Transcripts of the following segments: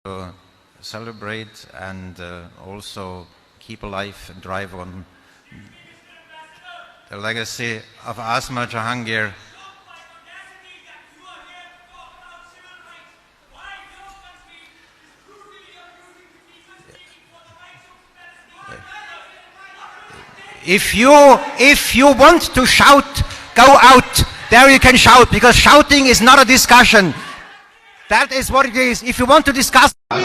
to celebrate and also keep alive and drive on the legacy of Asma Jahangir. If you want to shout, go out. There you can shout, because shouting is not a discussion. That is what it is. If you want to discuss. I'm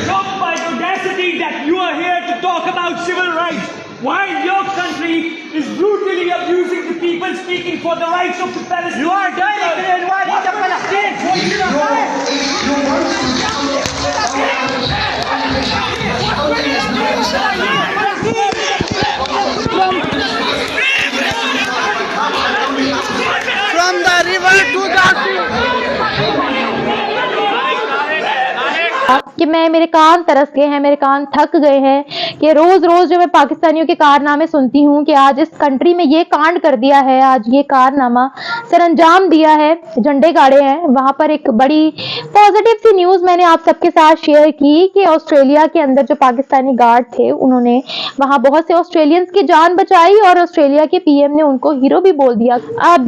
shocked by the audacity that you are here to talk about civil rights, while your country is brutally abusing the people speaking for the rights of the Palestinians. You are directly inviting the Palestinians. From the river to the sea. कि मेरे कान तरस गए हैं, मेरे कान थक गए हैं कि रोज रोज जो मैं पाकिस्तानियों के कारनामे सुनती हूँ कि आज इस कंट्री में ये कांड कर दिया है, आज ये कारनामा सर अंजाम दिया है, झंडे गाड़े हैं। वहां पर एक बड़ी पॉजिटिव सी न्यूज मैंने आप सबके साथ शेयर की कि ऑस्ट्रेलिया के अंदर जो पाकिस्तानी गार्ड थे उन्होंने वहां बहुत से ऑस्ट्रेलियंस की जान बचाई और ऑस्ट्रेलिया के पीएम ने उनको हीरो भी बोल दिया।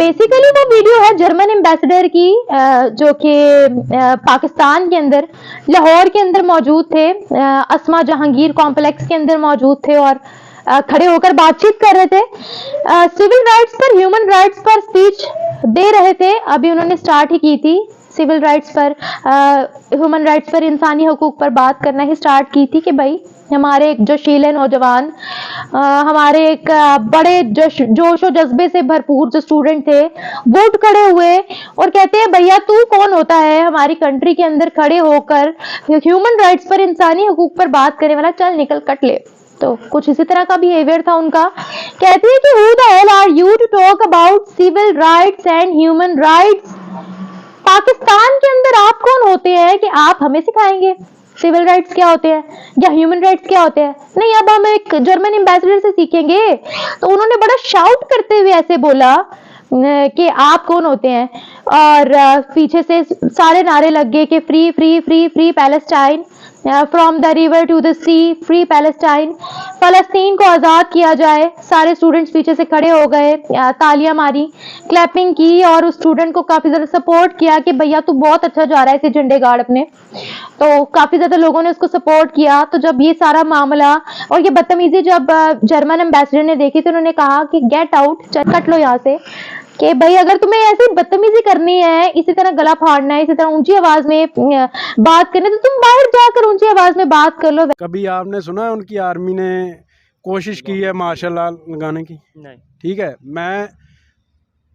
बेसिकली वो वीडियो है जर्मन एम्बेसडर की, जो कि पाकिस्तान के अंदर लाहौर के अंदर मौजूद थे, अस्मा जहांगीर कॉम्प्लेक्स के अंदर मौजूद थे और खड़े होकर बातचीत कर रहे थे, सिविल राइट्स पर, ह्यूमन राइट्स पर स्पीच दे रहे थे। अभी उन्होंने स्टार्ट ही की थी, सिविल राइट्स पर, ह्यूमन राइट्स पर, इंसानी हकूक पर बात करना ही स्टार्ट की थी कि भाई हमारे एक जोशीले नौजवान, हमारे एक बड़े जोश और जज्बे से भरपूर जो स्टूडेंट थे वो उठ खड़े हुए और कहते हैं भैया तू कौन होता है हमारी कंट्री के अंदर खड़े होकर ह्यूमन राइट्स पर, इंसानी हकूक पर बात करने वाला, चल निकल कट ले। तो कुछ इसी तरह का बिहेवियर था उनका। कहती है कि who the hell are you to talk about civil rights and human rights. Pakistan के अंदर आप कौन होते हैं कि आप हमें सिखाएंगे सिविल राइट्स क्या होते हैं या ह्यूमन राइट्स क्या होते हैं? नहीं, अब हम एक जर्मन एम्बेसडर से सीखेंगे। तो उन्होंने बड़ा शाउट करते हुए ऐसे बोला कि आप कौन होते हैं, और पीछे से सारे नारे लग गए कि free free free free Palestine, from the river to the sea, free Palestine, फलस्तीन को आज़ाद किया जाए। सारे स्टूडेंट्स पीछे से खड़े हो गए, तालियां मारी, क्लैपिंग की और उस स्टूडेंट को काफ़ी ज़्यादा सपोर्ट किया कि भैया तू बहुत अच्छा जा रहा है इसे झंडे गाड़ अपने। तो काफ़ी ज़्यादा लोगों ने उसको सपोर्ट किया। तो जब ये सारा मामला और ये बदतमीजी जब जर्मन एम्बेसडर ने देखी तो उन्होंने कहा कि गेट आउट, कट लो यहाँ से, कि भाई अगर तुम्हें ऐसी बदतमीजी करनी है, इसी तरह गला फाड़ना है, इसी तरह ऊंची आवाज में बात करनी, तो तुम बाहर जाकर ऊंची आवाज में बात कर लो। कभी आपने सुना है उनकी आर्मी ने कोशिश की है मार्शल लॉ लगाने की? नहीं। ठीक है, मैं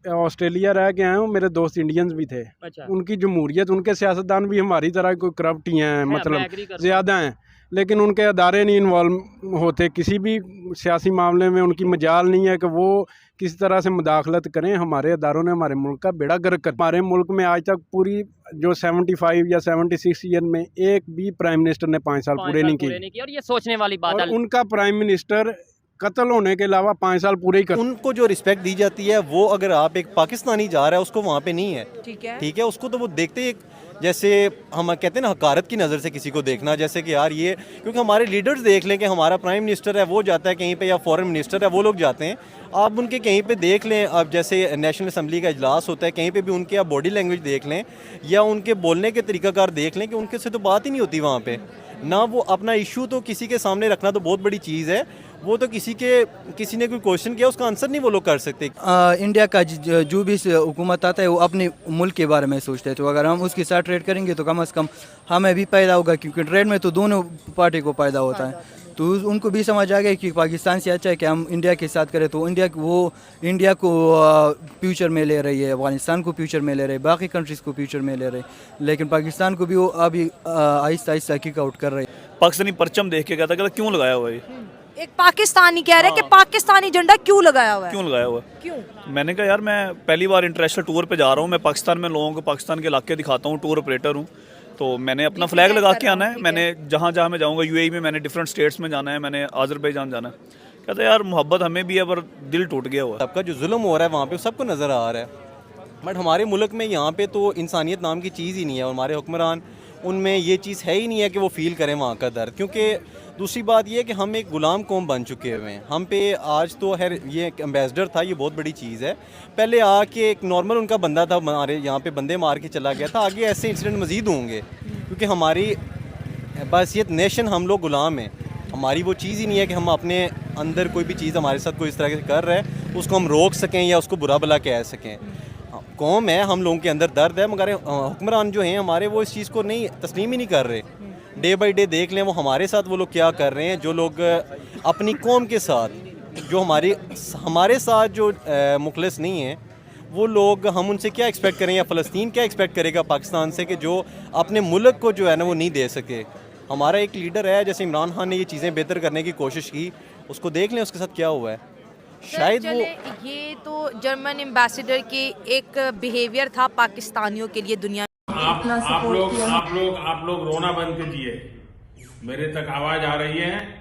ऑस्ट्रेलिया रह के आया हूँ, मेरे दोस्त इंडियंस भी थे। अच्छा। उनकी जमहूरियत, उनके सियासतदान भी हमारी तरह कोई करप्ट ही हैं, मतलब ज़्यादा हैं, लेकिन उनके अदारे नहीं इन्वॉल्व होते किसी भी सियासी मामले में। उनकी मजाल नहीं है कि वो किसी तरह से मुदाखलत करें। हमारे अदारों ने हमारे मुल्क का बेड़ा गर्क कर, हमारे मुल्क में आज तक पूरी जो 75 या 76 ईयर में एक भी प्राइम मिनिस्टर ने 5 साल पूरे नहीं किए। और ये सोचने वाली बात है, उनका प्राइम मिनिस्टर कत्ल होने के अलावा 5 साल पूरे ही कर। उनको जो रिस्पेक्ट दी जाती है वो, अगर आप एक पाकिस्तानी जा रहा है उसको वहाँ पे नहीं है, ठीक है, उसको तो वो देखते ही जैसे हम कहते हैं ना, हकारत की नज़र से किसी को देखना, जैसे कि यार ये, क्योंकि हमारे लीडर्स देख लें कि हमारा प्राइम मिनिस्टर है वो जाता है कहीं पे, या फॉरेन मिनिस्टर है वो लोग जाते हैं, आप उनके कहीं पे देख लें, अब जैसे नेशनल असम्बली का इजलास होता है कहीं पे भी उनके आप बॉडी लैंग्वेज देख लें या उनके बोलने के तरीकाकार देख लें कि उनके से तो बात ही नहीं होती वहाँ पे ना। वो अपना इशू तो किसी के सामने रखना तो बहुत बड़ी चीज़ है, वो तो किसी ने कोई क्वेश्चन किया उसका आंसर नहीं वो लोग कर सकते। इंडिया का जो भी हुकूमत आता है वो अपने मुल्क के बारे में सोचते हैं, तो अगर हम उसके साथ ट्रेड करेंगे तो कम से कम हमें भी फ़ायदा होगा, क्योंकि ट्रेड में तो दोनों पार्टी को फ़ायदा होता है। तो उनको भी समझ आ गया कि पाकिस्तान से अच्छा है कि हम इंडिया के साथ करें, तो इंडिया को फ्यूचर में ले रही है, अफगानिस्तान को फ्यूचर में ले रही है, बाकी कंट्रीज़ को फ्यूचर में ले रहे हैं, लेकिन पाकिस्तान को भी वो अभी आहिस्ता आहिस्ता किक आउट कर रहे हैं। पाकिस्तानी परचम देख के कहता क्यों लगाया हुआ है? एक पाकिस्तानी कह रहे हैं कि पाकिस्तानी झंडा क्यों लगाया हुआ है? क्यों लगाया हुआ है? क्यों? मैंने कहा यार मैं पहली बार इंटरनेशनल टूर पे जा रहा हूँ, मैं पाकिस्तान में लोगों को पाकिस्तान के इलाके दिखाता हूँ, टूर ऑपरेटर हूँ, तो मैंने अपना फ्लैग लगा के आना है। मैंने जहाँ जहाँ मैं जाऊँगा, यूएई में मैंने डिफरेंट स्टेट्स में जाना है, मैंने अजरबैजान जाना है। कहता है यार मोहब्बत हमें भी है पर दिल टूट गया हुआ है। सबका जो जुल्म हो रहा है वहाँ पे सबको नज़र आ रहा है, बट हमारे मुल्क में यहाँ पे तो इंसानियत नाम की चीज़ ही नहीं है। हमारे हुक्मरान उनमें ये चीज़ है ही नहीं है कि वो फील करें वहाँ का दर्द। क्योंकि दूसरी बात ये है कि हम एक ग़ुलाम कौम बन चुके हुए हैं। हम पे आज तो खैर ये एक एम्बेसडर था, ये बहुत बड़ी चीज़ है। पहले आके एक नॉर्मल उनका बंदा था, हमारे यहाँ पे बंदे मार के चला गया था। आगे ऐसे इंसिडेंट मज़ीद होंगे क्योंकि हमारी बहसियत नेशन हम लोग ग़ुलाम हैं। हमारी वो चीज़ ही नहीं है कि हम अपने अंदर कोई भी चीज़ हमारे साथ कोई इस तरह से कर रहा है उसको हम रोक सकें या उसको बुरा भला कह सकें। कौम है, हम लोगों के अंदर दर्द है, मगर हुक्मरान जो हैं हमारे वो इस चीज़ को नहीं तस्लीम ही नहीं कर रहे। डे बाई डे देख लें वो हमारे साथ वो लोग क्या कर रहे हैं। जो लोग अपनी कौम के साथ, जो हमारे साथ जो मुखलिस नहीं हैं, वो लोग हम उनसे क्या एक्सपेक्ट करें, या फ़लस्तीन क्या एक्सपेक्ट करेगा पाकिस्तान से कि जो अपने मुल्क को जो है ना वो नहीं दे सके। हमारा एक लीडर है, जैसे इमरान खान ने ये चीज़ें बेहतर करने की कोशिश की, उसको देख लें उसके साथ क्या हुआ है। शायद वो ये तो जर्मन एम्बेसडर के एक बिहेवियर था पाकिस्तानियों के लिए दुनिया आप लोग रोना बंद कीजिए। मेरे तक आवाज आ रही है।